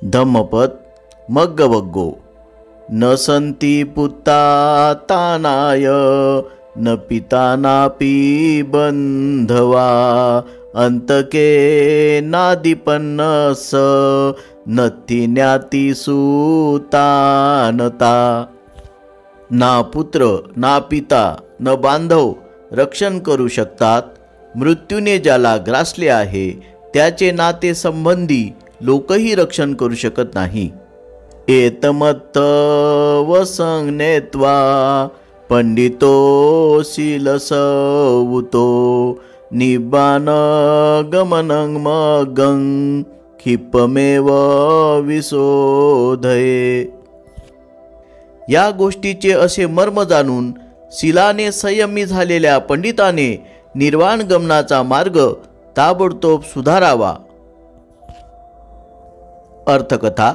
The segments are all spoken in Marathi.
धम्मपद मग्गवग्गो। न सन्ति पुत्ता तानाय न पिता नापि बंधवा अंतके नादिपन्नस नत्ति ज्ञाति सुतानता। ना पुत्र ना पिता न बांधव रक्षण करू शकतात। मृत्यूने ज्याला ग्रासले आहे त्याचे नाते संबंधी लोकही रक्षण करू शकत नाही। एतमत्त वसंज्ञेत्वा पंडितो शीलसवुतो निब्बान गमनं मगं क्षिप्पमेव विशोधये। या गोष्टीचे असे मर्म जाणून शिलाने संयमी झालेल्या पंडिताने निर्वाण गमनाचा मार्ग ताबडतोब सुधारावा। अर्थकथा।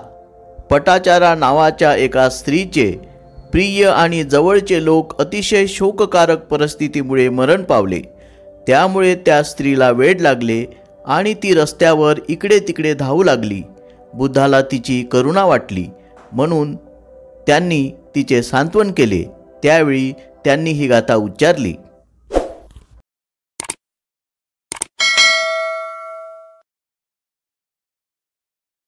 पटाचारा नावाच्या एका स्त्रीचे प्रिय आणि जवळचे लोक अतिशय शोककारक परिस्थितीमुळे मरण पावले। त्यामुळे त्या स्त्रीला वेड लागले आणि ती रस्त्यावर इकडे तिकडे धावू लागली। बुद्धाला तिची करुणा वाटली म्हणून त्यांनी तिचे सांत्वन केले। त्यावेळी त्यांनी ही गाथा उच्चारली।